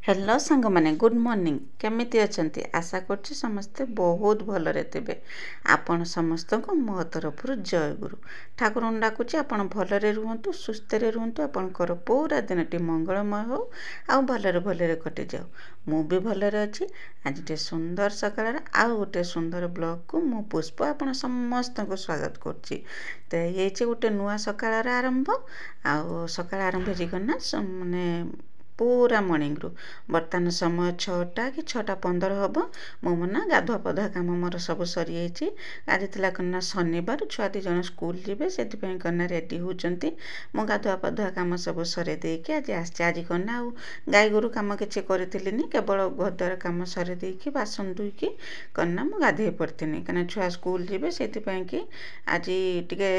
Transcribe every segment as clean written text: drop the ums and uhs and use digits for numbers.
Hello सांग माने good morning केमिति अछंती आशा करछि समस्ते बहुत भलरे थिबे। आपण समस्त को मो तरफरु जय गुरु ठाकुर डाकुछि आपण भलरे रुहंतु सुस्थरे रुहंतु आपणकर पूरा दिनटी मंगलमय हो आ भलरे भलरे कटि जाऊ। मु भी भलरे अछि। आज टे सुंदर सकाळ आ गोटे सुंदर ब्लॉग को मु पुष्प आपण समस्त को स्वागत करछि। ते ये गोटे नुआ सकाळ आरंभ आ सकाळ आरंभ जिगना माने पूरा मॉर्निंग रु बर्तमान समय 6टा कि 6:15 हम मो मना गाधुआ पधुआ कम मोर सब सरी जाइए। आज थी कन्या शनिवार छुआ दी जन स्कूल जीवे से कन्या रेडी होती मो गाधुआ पधुआ कम सब सरे देकी आज आज कन्या गाई गोरु कम किसी करी केवल घरद्वार कम सरे देकी बासन धुईकी कन्या मु गाधे पड़ती कहीं छुआ स्कूल जीवे से आज टे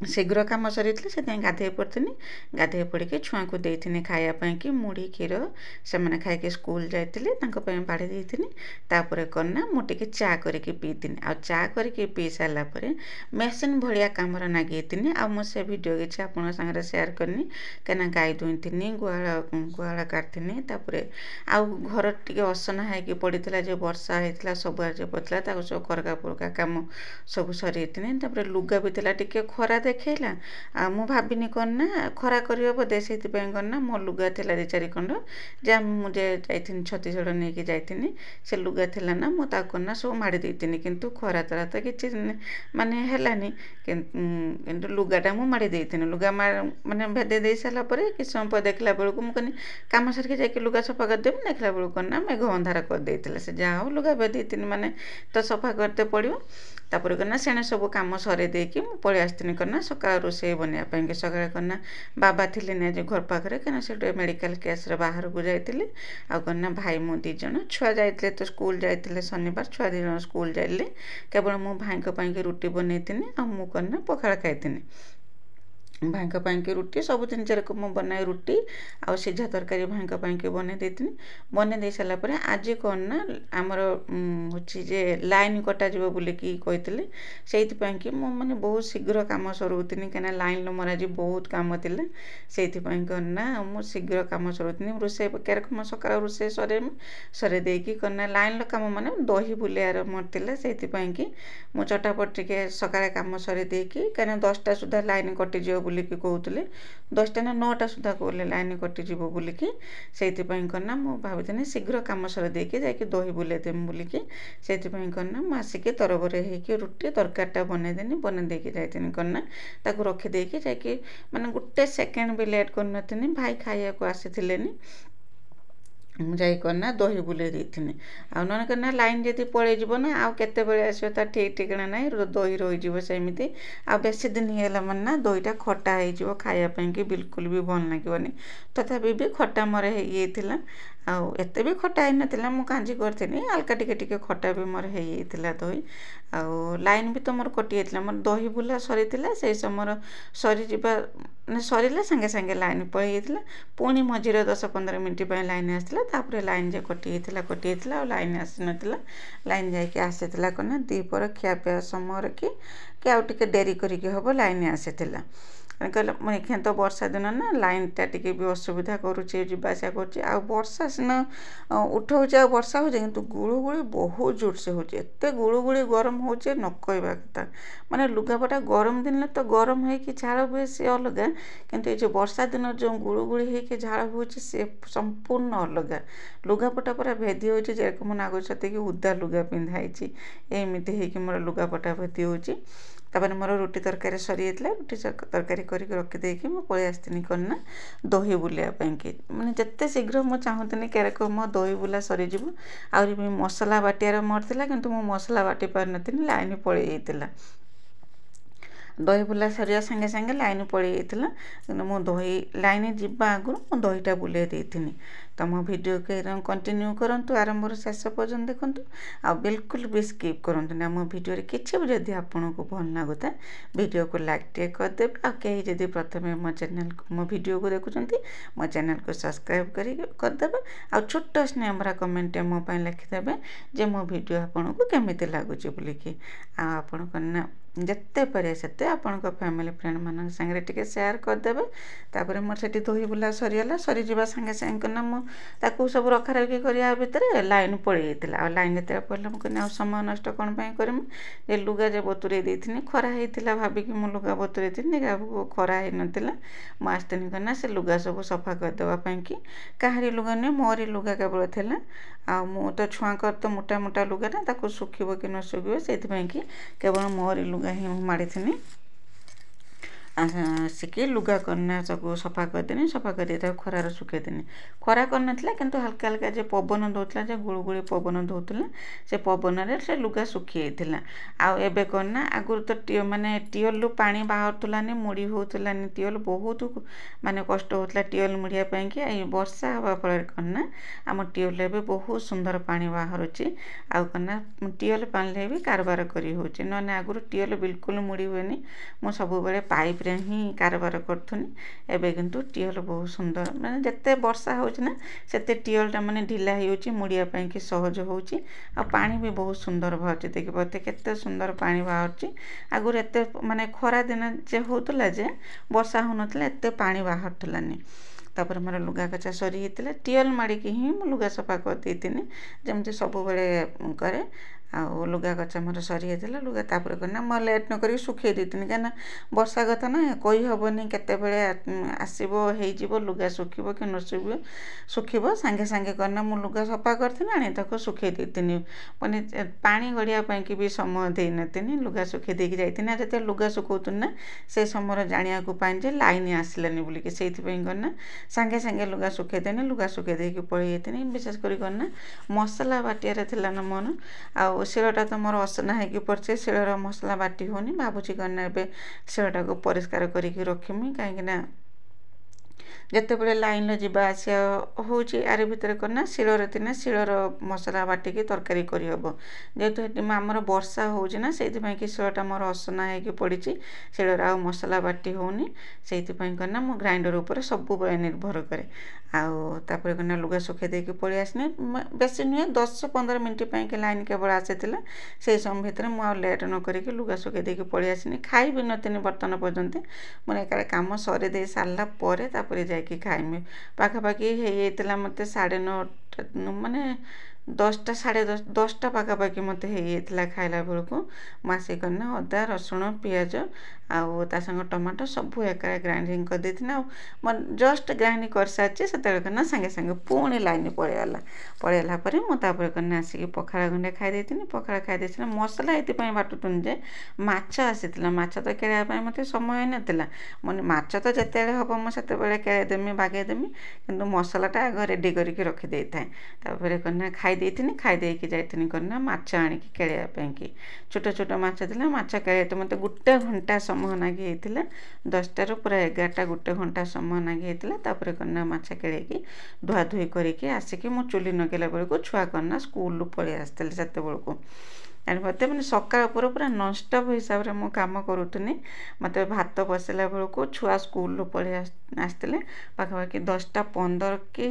शीघ्र कम सरी से गाधे पड़ती गाधे पड़ी छुआ को देती खायापी कि मुढ़ी क्षीर से मैंने खाई स्कूल जाते बाड़ी देती तापर कन्या मुझे चा करके पीती आ चा करके पी सारापर मेसीन भाया कम नागेती आ मुझे भिडियो किसी आप सेयार करनी कहीं गाई दुईथी गुआल काटनी तापर आउ घर टे असना होगी पड़ता जो वर्षा होता सब आज पड़ता सब करका पुरका कम सब सरी लुगा भी टे खरा देखला आ मु भाविनी करना खरा करियो बोधे से करना मो लुगा थिला 2-4 खंड जा मुझे जाइथिन छत्तीसगढ़ नहीं कि जाइथिनी से लुगा थिला ना मु ता करना सब माड़ी देतिनी किंतु खरा तरा तो किछि माने हेलानी किंतु लुगाटा मु माड़ी देतिनी लुगा माने भेदे दे साला परे कि समय देखला बेलको मु कनी काम सरके जाके लुगा सफा कर देबो देखला बेलको करना मेघ अंधार कर देतिला से जा हो लुगा भेदे देतिनी माने तो सफा करते पड़ियो तापर करना सेने सब काम सरे देकी मु पळि आस्तिनी करना सकाळ रोषे बनवाई सकाଳେ करना बाबा थिले ने जे घर पाखरे कना से मेडिकल केस रे बाहर को जाइतिले आ करना भाई मो 2 जण छुआ जाइतिले तो स्कूल जाइतिले शनिवार छुआ 2 जण स्कूल जाइले केवल मो भाई को पाई रुटी बनैतिनी आ मु करना पखाळ खाइतिनी भाई पाई रुटी सब दिन जरक मु बनाए रुटी आ सीझा तरकारी भाई पाई बने देती बने दे सारापर आज कौन ना आमर हूँ जे लाइन कटा जीव बोलिकी कहते से कि मु मैंने बहुत शीघ्र कम सरोनी कहीं लाइन मोर आज बहुत कम थिला से करना मु शीघ्र कम सरोनी रोषे क्या सका रोषे सरे देकी करना लाइन कम माने दही बुलार मोर से मु चटापट टे सका कम सरे देकी कहीं 10टा सुधा लाइन कटिज बोलिकी कहते 10टा ना 9टा सुधा कहले लाइन कटिज बोलिकी से करना मु भावी शीघ्र कम सर देकी जाकि दही बुले देमी बोलिकी से करना मु आसिकी तरबरे होगी रुटी तरकारीटा बनईदेनी बन देकी जाइनी करना ताकू रखिदेकी जाकि माने गोटे सेकेंड भी लेट कर भाई खाया को आसी जाई करना दही बुले देथिनी आ न करना लाइन जदि पड़े जीव ना आ केते बेले आसो ता ठीक ठिकाना नहीं दही रही जीव सेमिति आ बेसी दिन हेला मन ना दहीटा खटा हो जीव खाया पई कि बिल्कुल भी भल लागिवनी तथापि भी खटा मोर हेइथिला आ एते भी खटा ही नथिला मु कांजी करथिनी हल्का टिके खटा भी मोर हेइथिला दही आ लाइन भी तो मोर कटि जाइथिला मोर दही बुला सरीथिला से समय सरी जीवा सरीला संगे संगे लाइन पळि जाइथिला पुणी मझिरे 10-15 मिनिट पय लाइन आसथिला तापर लाइन जे कटि जाइथिला लाइन आसी नथिला लाइन जाइके आसीथिला कना दीपर खियापिया समय कि आउ टिके डेरी करिके हबो लाइन आसीथिला कहले मुझे तो वर्षा दिन ना लाइन टा टे भी असुविधा करुचे जावासा कर वर्षा सीना उठाऊे वर्षा हो कि गुड़गुड़ी बहुत जोर से होते एत गुड़गुड़ी गरम हो न कहवा कथा माने लुगापटा गरम दिन तो गरम हो झाड़ हुए सी अलग किंतु ये वर्षा दिन जो गुड़गुड़ी होकर झाड़ हुए सी संपूर्ण अलग लुगापटा पूरा भेदी हो जेरकम नागुचती कि उदा लुगा पिंधाई एमती हो मोर लुगापटा भेदी हो तापर मोर रुटी तरकारी सरी जाता रुटी तरकारी करके रखिदेकी मुझे पलि आसनी करना दही बुलाइपाई मैंने जिते शीघ्र मुझे चाहूनी क्यारक मो दही बुला सरीज आहरी भी मसला बाटियार मोर था कि मसला बाटी पार नी लाइन पलि जाइला दही बुला सरिया संगे संगे लाइन पलि जाइला कि मो दही लाइन जावा आगु मो दहीटा बुले देथिनी तो मो भिडियो के कंटिन्यू करंतु आरंभ शेष पर्यंत देखूँ आ बिल्कुल भी स्किप करूँ मो भिडियो किसी भी जदि आपन को भल लगुता भिडियो को लाइक टे करदेवे आ कहीं जदि प्रथम मो चैनल मो भिडियो को देखुं मो चैनल को सब्सक्राइब करदेवे आ छोट स्नेह भरा कमेंट मो लिखिदेवे जे मो भिडियो आपन को केमिति लगुच बोलिकी आपन करना ଯେତେ ପାରିବେ ସେତେ ଆପଣଙ୍କ ଫ୍ୟାମିଲି ଫ୍ରେଣ୍ଡମାନଙ୍କ ସାଙ୍ଗରେ ଟିକେ ସେୟାର କରିଦେବେ। ତାପରେ ମୋର ସେଠି ଧୋଇ ବୁଲା ସରିଗଲା, ସରିଯିବା ସାଙ୍ଗେ ସାଙ୍ଗେ କିନା ମୁଁ ତାକୁ ସବୁ ରଖାରଖି କରିବା ଭିତରେ ଲାଇନ୍ ପଳେଇ ଯାଇଥିଲା। ଆଉ ଲାଇନ୍ ଯେତେବେଳେ ପଳେଇଲା ମୁଁ କହିଲି ଆଉ ସମୟ ନଷ୍ଟ କ'ଣ ପାଇଁ କରିମି, ଯେ ଲୁଗା ଯେ ବତୁରେଇ ଦେଇଥିନି ଖରା ହେଇଥିଲା ଭାବିକି ମୁଁ ଲୁଗା ବତୁରେଇ ଥିଲି, ଖରା ହେଇନଥିଲା। ମୁଁ ଆସିଥିଲି କିନା ସେ ଲୁଗା ସବୁ ସଫା କରିଦେବା ପାଇଁକି। କାହାରି ଲୁଗା ନୁହେଁ, ମୋରି ଲୁଗା କେବଳ ଥିଲା। ଆଉ ମୁଁ ତ ଛୁଆଙ୍କର ତ ମୋଟା ମୋଟା ଲୁଗା ନା, ତାକୁ ଶୁଖିବ କି ନ ଶୁଖିବ ସେଇଥିପାଇଁକି କେବଳ ମୋରି ଲୁଗା ହିଁ ମୁଁ ମାଡ଼ିଥିନି। ଆସିକି ଲୁଗା କନା ସବୁ ସଫା କରିଦେନି, ସଫା କରି ତାକୁ ଖରାରେ ଶୁଖେଇଦେନି। ଖରା କରିନଥିଲା କିନ୍ତୁ ହାଲକା ହାଲକା ଯେ ପବନ ଦେଉଥିଲା, ଯେ ଗୁଳୁଗୁଳି ପବନ ଦେଉଥିଲା, ସେ ପବନରେ ସେ ଲୁଗା ଶୁଖି ଯାଇଥିଲା। ଆଉ ଏବେ କ'ଣ ନା, ଆଗରୁ ତ ଟିଅଲରୁ ପାଣି ବାହାରୁଥିଲାନି, ମୁଡ଼ି ହେଉଥିଲାନି ଟିଅଲ, ବହୁତ ମାନେ କଷ୍ଟ ହେଉଥିଲା ଟିଅଲ ମୁଡ଼ିବା ପାଇଁକି। ଏଇ ବର୍ଷା ହେବା ଫଳରେ କ'ଣ ନା ଆମ ଟିଅଲରେ ଏବେ ବହୁତ ସୁନ୍ଦର ପାଣି ବାହାରୁଛି। ଆଉ କ'ଣ ନା ଟିଅଲ ପାଣିରେ ବି କାରବାର କରି ହେଉଛି, ନହେଲେ ଆଗରୁ ଟିଅଲ ବିଲକୁଲ ମୁଡ଼ି ହୁଏନି। ମୁଁ ସବୁବେଳେ ପାଇପ୍ରେ ହିଁ କାରବାର କରୁଥିଲି। ଏବେ କିନ୍ତୁ ଟିଅଲ ବହୁତ ସୁନ୍ଦର, ମାନେ ଯେତେ ବର୍ଷା ହେଉଛି ନା ସେତେ ଟିଅଲଟା ମାନେ ଢିଲା ହେଇଯାଉଛି, ମୁଡ଼ିବା ପାଇଁକି ସହଜ ହେଉଛି। ଆଉ ପାଣି ବି ବହୁତ ସୁନ୍ଦର ବାହାରୁଛି, ଦେଖିବ ଏତେ କେତେ ସୁନ୍ଦର ପାଣି ବାହାରୁଛି। ଆଗରୁ ଏତେ ମାନେ ଖରା ଦିନ ଯେ ହେଉଥିଲା ଯେ ବର୍ଷା ହେଉନଥିଲା, ଏତେ ପାଣି ବାହାରୁଥିଲାନି। ତାପରେ ମୋର ଲୁଗା କଚା ସରି ହେଇଥିଲା, ଟିଅଲ ମାଡ଼ିକି ହିଁ ମୁଁ ଲୁଗା ସଫା କରିଦେଇଥିଲି, ଯେମିତି ସବୁବେଳେ କରେ। ଆଉ ଲୁଗା କଚା ମୋର ସରି ଯାଇଥିଲା। ଲୁଗା ତାପରେ କ'ଣ ମୁଁ ଲେଟ୍ ନ କରିକି ଶୁଖେଇ ଦେଇଥିଲି, କାହିଁକିନା ବର୍ଷା କଥା ନା, କହିହେବନି କେତେବେଳେ ଆସିବ ହେଇଯିବ, ଲୁଗା ଶୁଖିବ କି ନ ଶୁଖିବ। ସାଙ୍ଗେ ସାଙ୍ଗେ କ'ଣ ମୁଁ ଲୁଗା ସଫା କରିଥିଲି, ଆଣି ତାକୁ ଶୁଖେଇ ଦେଇଥିଲି। ମାନେ ପାଣି ଗଡ଼ିବା ପାଇଁକି ବି ସମୟ ଦେଇନଥିଲି, ଲୁଗା ଶୁଖେଇ ଦେଇକି ଯାଇଥିଲି। ଆଉ ଯେତେବେଳେ ଲୁଗା ଶୁଖଉଥିଲି ନା ସେ ସମୟରେ ଜାଣିବାକୁ ପାଇନି ଯେ ଲାଇନ୍ ଆସିଲାନି ବୋଲିକି, ସେଇଥିପାଇଁ କ'ଣ ନା ସାଙ୍ଗେ ସାଙ୍ଗେ ଲୁଗା ଶୁଖେଇଦେନି। ଲୁଗା ଶୁଖେଇ ଦେଇକି ପଳେଇ ଯାଇଥିଲି। ବିଶେଷ କରି କ'ଣ ନା ମସଲା ବାଟିଆରେ ଥିଲା ନା ମୋର, ଆଉ ଶିଳଟା ତ ମୋର ଅସନା ହେଇକି ପଡ଼ିଛି, ଶିଳର ମସଲା ବାଟି ହେଉନି। ଭାବୁଛି କ'ଣ ନା ଏବେ ଶିଳଟାକୁ ପରିଷ୍କାର କରିକି ରଖିମି, କାହିଁକିନା ଯେତେବେଳେ ଲାଇନ୍ର ଯିବା ଆସିବା ହେଉଛି, ଆରି ଭିତରେ କ'ଣ ନା ଶିଳରେ ଥିଲେ ଶିଳର ମସଲା ବାଟିକି ତରକାରୀ କରିହେବ। ଯେହେତୁ ଏଠି ଆମର ବର୍ଷା ହେଉଛି ନା, ସେଇଥିପାଇଁକି ଶିଳଟା ମୋର ଅସନା ହେଇକି ପଡ଼ିଛି, ଶିଳରେ ଆଉ ମସଲା ବାଟି ହେଉନି। ସେଇଥିପାଇଁ କ'ଣ ନା ମୁଁ ଗ୍ରାଇଣ୍ଡର ଉପରେ ସବୁବେଳେ ନିର୍ଭର କରେ। ଆଉ ତାପରେ କ'ଣ ନା ଲୁଗା ଶୁଖେଇ ଦେଇକି ପଳେଇ ଆସିନି, ବେଶୀ ନୁହେଁ 10-15 ମିନିଟ୍ ପାଇଁକି ଲାଇନ୍ କେବଳ ଆସିଥିଲା। ସେଇ ସମୟ ଭିତରେ ମୁଁ ଆଉ ଲେଟ୍ ନ କରିକି ଲୁଗା ଶୁଖେଇ ଦେଇକି ପଳେଇ ଆସିନି। ଖାଇବି ନଥିଲି ବର୍ତ୍ତମାନ ପର୍ଯ୍ୟନ୍ତ, ମୁଁ ଏକାବେଳେ କାମ ସରେଇ ଦେଇ ସାରିଲା ପରେ ତାପରେ ଯାଇକି ଖାଇମି। ପାଖାପାଖି ହେଇଯାଇଥିଲା ମୋତେ 9:30, ମାନେ 10ଟା 10:30 ପାଖାପାଖି ମୋତେ ହେଇଯାଇଥିଲା ଖାଇଲା ବେଳକୁ। ମୁଁ ଆସିକି କ'ଣ ନା ଅଦା ରସୁଣ ପିଆଜ ଆଉ ତା ସାଙ୍ଗ ଟମାଟୋ ସବୁ ଏକାବେଳେ ଗ୍ରାଇଣ୍ଡିଙ୍ଗ କରିଦେଇଥିଲି। ଆଉ ଜଷ୍ଟ ଗ୍ରାଇଣ୍ଡିଙ୍ଗ କରିସାରିଛି, ସେତେବେଳେ କ'ଣ ନା ସାଙ୍ଗେ ସାଙ୍ଗେ ପୁଣି ଲାଇନ୍ ପଳେଇଗଲା ପରେ ମୁଁ ତାପରେ କ'ଣ ନା ଆସିକି ପଖାଳ ଗଣ୍ଡେ ଖାଇ ଦେଇଥିଲି। ପଖାଳ ଖାଇ ଦେଇଥିଲି, ମସଲା ଏଥିପାଇଁ ବାଟୁଥିଲି ଯେ ମାଛ ଆସିଥିଲା। ମାଛ ତ କେଳିବା ପାଇଁ ମୋତେ ସମୟ ହେଇନଥିଲା। ମାନେ ମାଛ ତ ଯେତେବେଳେ ହେବ ମୁଁ ସେତେବେଳେ କେଳେଇଦେମି, ବାଗେଇଦେମି, କିନ୍ତୁ ମସଲାଟା ଆଗ ରେଡ଼ି କରିକି ରଖିଦେଇଥାଏ। ତାପରେ କ'ଣ ନା ଖାଇ ଦେଇଥିଲି, ଖାଇ ଦେଇକି ଯାଇଥିଲି କ'ଣ ନା ମାଛ ଆଣିକି କେଳେଇବା ପାଇଁକି। ଛୋଟ ଛୋଟ ମାଛ ଥିଲା, ମାଛ କେଳେଇତେ ମୋତେ 1 ଘଣ୍ଟା ସମୟ ଲାଗି ହେଇଥିଲା। 10ଟାରୁ ପୁରା 11ଟା 1 ଘଣ୍ଟା ସମୟ ଲାଗି ହେଇଥିଲା। ତାପରେ କ'ଣ ନା ମାଛ କେଳେଇକି ଧୁଆଧୁଇ କରିକି ଆସିକି ମୁଁ ଚୁଲି ଲଗେଇଲା ବେଳକୁ ଛୁଆ କ'ଣ ନା ସ୍କୁଲରୁ ପଳେଇ ଆସିଥିଲେ ସେତେବେଳକୁ। ମୋତେ ମାନେ ସକାଳ ପୁରା ନନ୍ଷ୍ଟପ୍ ହିସାବରେ ମୁଁ କାମ କରୁଥିଲି। ମୋତେ ଭାତ ବସାଇଲା ବେଳକୁ ଛୁଆ ସ୍କୁଲରୁ ପଳେଇ ଆସିଥିଲେ। ପାଖାପାଖି 10:15 କି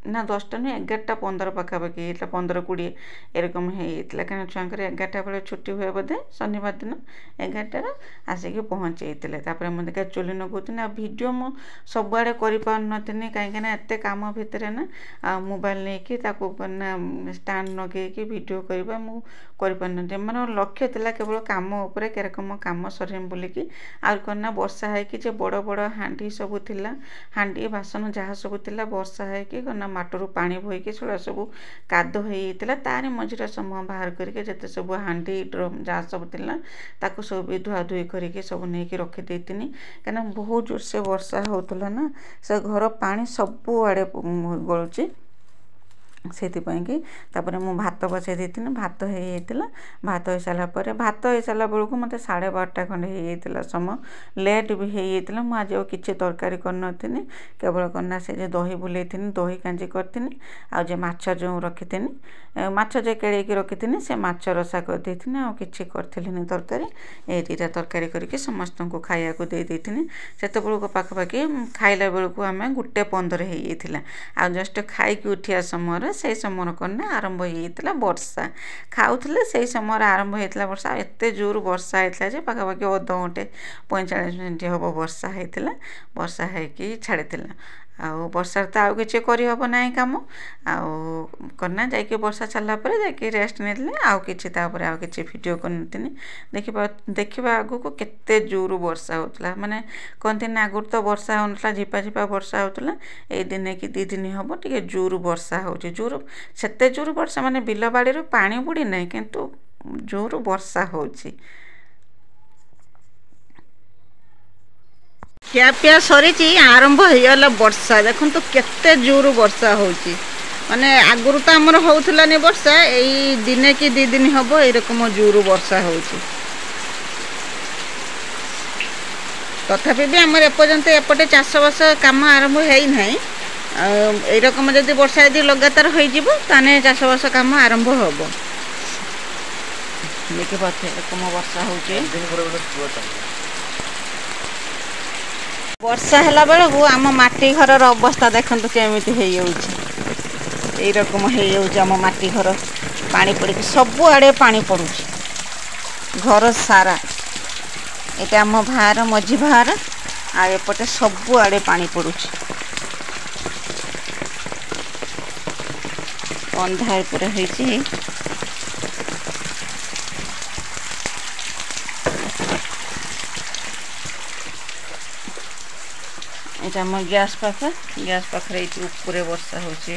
ନା 10ଟା ନୁହେଁ 11:15 ପାଖାପାଖି ହେଇଥିଲା, 15-20 ଏରକମ ହେଇଯାଇଥିଲା। କାରଣ ଛୁଆଙ୍କର 11ଟା ବେଳେ ଛୁଟି ହୁଏ ବୋଧେ, ଶନିବାର ଦିନ 11ଟାରେ ଆସିକି ପହଞ୍ଚେଇଥିଲେ। ତାପରେ ମୁଁ ଦେଖିବା ଚୁଲି ଲଗାଉଥିଲି। ଆଉ ଭିଡ଼ିଓ ମୁଁ ସବୁଆଡ଼େ କରିପାରୁନଥିଲି, କାହିଁକିନା ଏତେ କାମ ଭିତରେ ନା ଆଉ ମୋବାଇଲ ନେଇକି ତାକୁ ନା ଷ୍ଟାଣ୍ଡ ଲଗେଇକି ଭିଡ଼ିଓ କରିବା ମୁଁ କରିପାରୁନଥିଲି। ମାନେ ଲକ୍ଷ୍ୟ ଥିଲା କେବଳ କାମ ଉପରେ, କେରକମ କାମ ସରିମ ବୋଲିକି। ଆଉ କ'ଣ ନା ବର୍ଷା ହେଇକି ଯେ ବଡ଼ ବଡ଼ ହାଣ୍ଡି ସବୁ ଥିଲା, ହାଣ୍ଡି ବାସନ ଯାହା ସବୁ ଥିଲା, ବର୍ଷା ହେଇକି କ'ଣ ନା ମାଟିରୁ ପାଣି ବୋହିକି ସେଗୁଡ଼ା ସବୁ କାଦୁଅ ହେଇଯାଇଥିଲା। ତାରି ମଝିରେ ସମୟ ବାହାର କରିକି ଯେତେ ସବୁ ହାଣ୍ଡି ଡ୍ରମ୍ ଯାହା ସବୁ ଥିଲା ତାକୁ ସବୁ ବି ଧୁଆଧୁଇ କରିକି ସବୁ ନେଇକି ରଖିଦେଇଥିଲି। କାହିଁକିନା ବହୁତ ଜୋରସେ ବର୍ଷା ହେଉଥିଲା ନା, ସେ ଘର ପାଣି ସବୁଆଡ଼େ ଗଳୁଛି। ସେଇଥିପାଇଁକି ତାପରେ ମୁଁ ଭାତ ବସାଇ ଦେଇଥିଲି। ଭାତ ହେଇଯାଇଥିଲା। ଭାତ ହେଇସାରିଲା ପରେ, ଭାତ ହେଇସାରିଲା ବେଳକୁ ମୋତେ 12:30 ଖଣ୍ଡେ ହେଇଯାଇଥିଲା ସମୟ। ଲେଟ୍ ବି ହେଇଯାଇଥିଲା। ମୁଁ ଆଜି ଆଉ କିଛି ତରକାରୀ କରିନଥିଲି, କେବଳ କ'ଣ ନା ସେ ଯେ ଦହି ବୁଲେଇଥିଲି, ଦହି କାଞ୍ଜି କରିଥିଲି। ଆଉ ଯେ ମାଛ ଯେଉଁ ରଖିଥିଲି, ମାଛ ଯେ କେଳେଇକି ରଖିଥିଲି, ସେ ମାଛ ରସା କରିଦେଇଥିଲି। ଆଉ କିଛି କରିଥିଲିନି ତରକାରୀ। ଏଇ ଦୁଇଟା ତରକାରୀ କରିକି ସମସ୍ତଙ୍କୁ ଖାଇବାକୁ ଦେଇଥିଲି। ସେତେବେଳକୁ ପାଖାପାଖି ଖାଇଲା ବେଳକୁ ଆମେ 1:15 ହେଇଯାଇଥିଲା। ଆଉ ଜଷ୍ଟ ଖାଇକି ଉଠିବା ସମୟରେ ସେଇ ସମୟର କନା ଆରମ୍ଭ ହେଇଯାଇଥିଲା ବର୍ଷା ଖାଉଥିଲେ ସେଇ ସମୟରେ ଆରମ୍ଭ ହେଇଥିଲା ବର୍ଷା ଏତେ ଜୋର ବର୍ଷା ହେଇଥିଲା ଯେ ପାଖାପାଖି ଅଧଘଣ୍ଟେ 45 ମିନିଟ୍ ହେବ ବର୍ଷା ହେଇଥିଲା ବର୍ଷା ହେଇକି ଛାଡ଼ିଥିଲା ଆଉ ବର୍ଷାରେ ତ ଆଉ କିଛି କରିହେବ ନାହିଁ କାମ ଆଉ କନା ଯାଇକି ବର୍ଷା ଛାଡ଼ିଲା ପରେ ଯାଇକି ରେଷ୍ଟ ନେଲେ ଆଉ କିଛି ତାପରେ ଆଉ କିଛି ଭିଡ଼ିଓ କରିନଥିଲି ଦେଖିବା ଆଗକୁ କେତେ ଜୋର ବର୍ଷା ହେଉଥିଲା ମାନେ କହନ୍ତି ନା ଆଗରୁ ତ ବର୍ଷା ହେଉନଥିଲା ଝିପା ଝିପା ବର୍ଷା ହେଉଥିଲା ଏଇ ଦିନେ କି 2 ଦିନ ହେବ ଟିକେ ଜୋର ବର୍ଷା ହେଉଛି ଜୋର ସେତେ ଜୋର ବର୍ଷା ମାନେ ବିଲ ବାଡ଼ିରୁ ପାଣି ବୁଡ଼ି ନାହିଁ କିନ୍ତୁ ଜୋର ବର୍ଷା ହେଉଛି। ଖିଆପିଆ ସରିଛି ଆରମ୍ଭ ହେଇଗଲା ବର୍ଷା ଦେଖନ୍ତୁ କେତେ ଜୋର ବର୍ଷା ହେଉଛି ମାନେ ଆଗରୁ ତ ଆମର ହେଉଥିଲାନି ବର୍ଷା ଏଇ ଦିନେ କି 2 ଦିନ ହେବ ଏଇରକମ ଜୋର ବର୍ଷା ହେଉଛି ତଥାପି ବି ଆମର ଏପର୍ଯ୍ୟନ୍ତ ଏପଟେ ଚାଷବାସ କାମ ଆରମ୍ଭ ହେଇନାହିଁ ଆଉ ଏଇରକମ ଯଦି ବର୍ଷା ଯଦି ଲଗାତାର ହୋଇଯିବ ତାହେଲେ ଚାଷବାସ କାମ ଆରମ୍ଭ ହେବ ଦେଖିପାରୁଥିବେ ଏରକମ ବର୍ଷା ହେଉଛି ବର୍ଷା ହେଲା ବେଳକୁ ଆମ ମାଟି ଘରର ଅବସ୍ଥା ଦେଖନ୍ତୁ କେମିତି ହେଇଯାଉଛି এইরকম ହେଇଯାଉଛି ଆମ ମାଟି ଘର ପାଣି ପଡ଼ିକି ସବୁଆଡ଼େ ପାଣି ପଡ଼ୁଛି ଘର ସାରା ଏଇଟା ଆମ ଭାର ମଝି ଭାର ଆଉ ଏପଟେ ସବୁଆଡ଼େ ପାଣି ପଡ଼ୁଛି ଅନ୍ଧାର ପୁରା ହେଇଛି এটা আমার গ্যাস পাখা এইটি উপরে বর্ষা হচ্ছে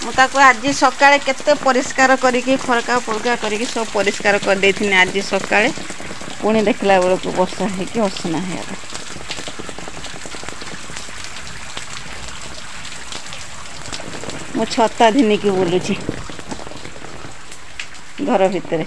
ମୁଁ ତାକୁ ଆଜି ସକାଳେ କେତେ ପରିଷ୍କାର କରିକି ଖରକା ଫରକା କରିକି ସବୁ ପରିଷ୍କାର କରିଦେଇଥିଲି ଆଜି ସକାଳେ ପୁଣି ଦେଖିଲା ବେଳକୁ ବର୍ଷା ହେଇକି ଅସନା ହେଇଗଲା ମୁଁ ଛତା ଧରିକି ବୁଲୁଛି ଘର ଭିତରେ